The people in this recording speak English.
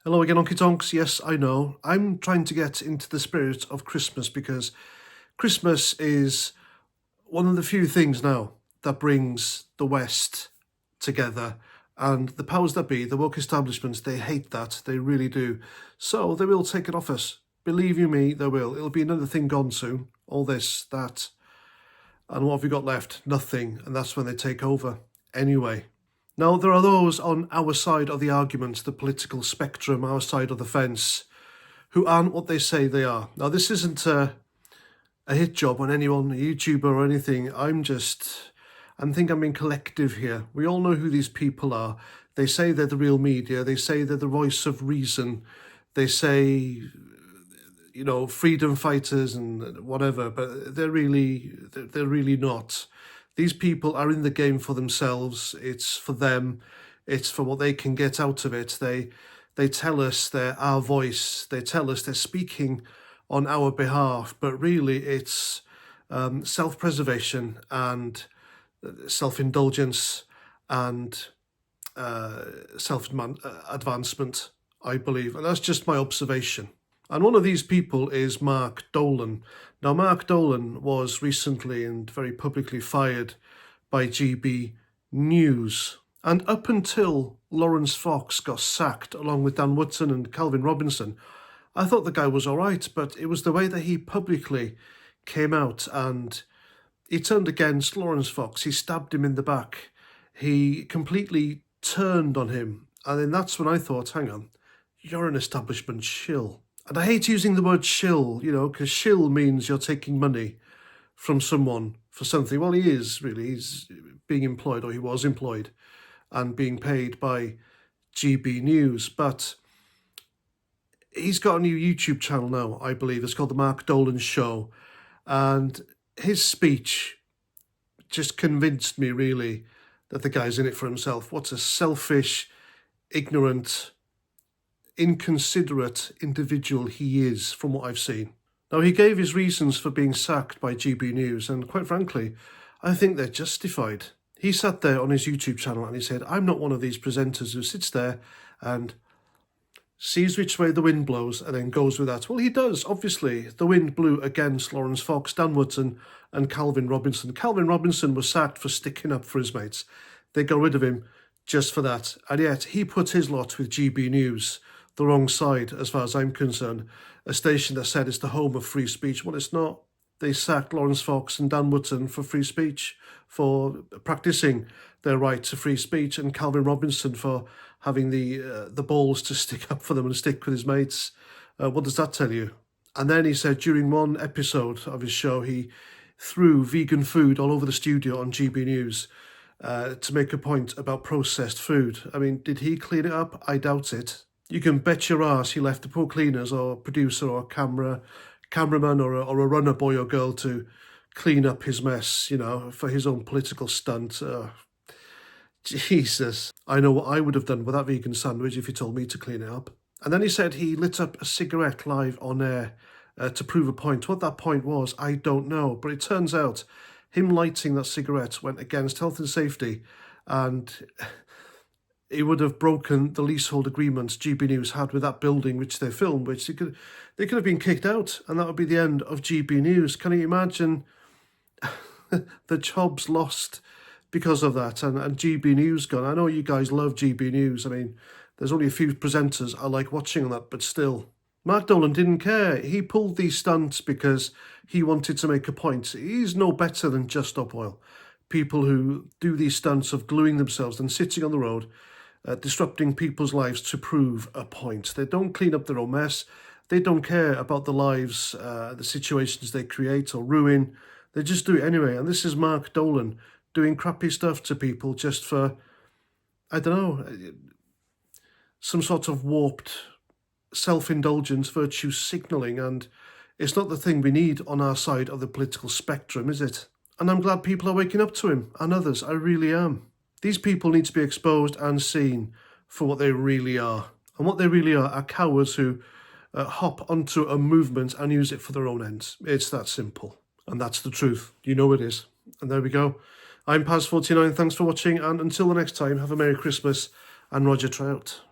Hello again, Honky Tonks. Yes, I know. I'm trying to get into the spirit of Christmas because Christmas is one of the few things now that brings the West together. And the powers that be, the woke establishments, they hate that. They really do. So they will take it off us. Believe you me, they will. It'll be another thing gone soon. All this, that. And what have we got left? Nothing. And that's when they take over. Anyway. Now, there are those on our side of the argument, the political spectrum, our side of the fence, who aren't what they say they are. Now, this isn't a hit job on anyone, a YouTuber or anything. I think I'm being collective here. We all know who these people are. They say they're the real media. They say they're the voice of reason. They say, you know, freedom fighters and whatever, but they're really not. These people are in the game for themselves. It's for them. It's for what they can get out of it. They tell us they're our voice. They tell us they're speaking on our behalf, but really it's self-preservation and self-indulgence and self-advancement, I believe. And that's just my observation. And one of these people is Mark Dolan. Now, Mark Dolan was recently and very publicly fired by GB News. And up until Lawrence Fox got sacked, along with Dan Wootton and Calvin Robinson, I thought the guy was all right, but it was the way that he publicly came out and he turned against Lawrence Fox. He stabbed him in the back. He completely turned on him. And then that's when I thought, hang on, you're an establishment shill. And I hate using the word shill, you know, because shill means you're taking money from someone for something. Well, he is, really. He's being employed, or he was employed, and being paid by GB News. But he's got a new YouTube channel now, I believe. It's called The Mark Dolan Show. And his speech just convinced me, really, that the guy's in it for himself. What a selfish, ignorant, inconsiderate individual he is, from what I've seen. Now, he gave his reasons for being sacked by GB News, and quite frankly, I think they're justified. He sat there on his YouTube channel and he said, I'm not one of these presenters who sits there and sees which way the wind blows and then goes with that. Well, he does, obviously. The wind blew against Lawrence Fox, Dan Wootton and Calvin Robinson. Calvin Robinson was sacked for sticking up for his mates. They got rid of him just for that. And yet he put his lot with GB News, the wrong side, as far as I'm concerned. A station that said it's the home of free speech. Well, it's not. They sacked Lawrence Fox and Dan Wootton for free speech, for practicing their right to free speech, and Calvin Robinson for having the balls to stick up for them and stick with his mates. What does that tell you? And then he said during one episode of his show, he threw vegan food all over the studio on GB News to make a point about processed food. I mean, did he clean it up? I doubt it. You can bet your ass he left the poor cleaners or producer or cameraman or a runner boy or girl to clean up his mess, you know, for his own political stunt. Jesus. I know what I would have done with that vegan sandwich if he told me to clean it up. And then he said he lit up a cigarette live on air to prove a point. What that point was, I don't know. But it turns out him lighting that cigarette went against health and safety, and he would have broken the leasehold agreements GB News had with that building which they filmed, which they could have been kicked out, and that would be the end of GB News. Can you imagine the jobs lost because of that, and GB News gone? I know you guys love GB News. I mean, there's only a few presenters I like watching on that, but still. Mark Dolan didn't care. He pulled these stunts because he wanted to make a point. He's no better than Just Stop Oil. People who do these stunts of gluing themselves and sitting on the road, disrupting people's lives to prove a point. They don't clean up their own mess. They don't care about the lives, the situations they create or ruin. They just do it anyway. And this is Mark Dolan doing crappy stuff to people just for, I don't know, some sort of warped self-indulgence, virtue signalling. And it's not the thing we need on our side of the political spectrum, is it? And I'm glad people are waking up to him, and others. I really am. These people need to be exposed and seen for what they really are. And what they really are cowards who hop onto a movement and use it for their own ends. It's that simple. And that's the truth. You know it is. And there we go. I'm Paz49. Thanks for watching. And until the next time, have a Merry Christmas and Roger Trout.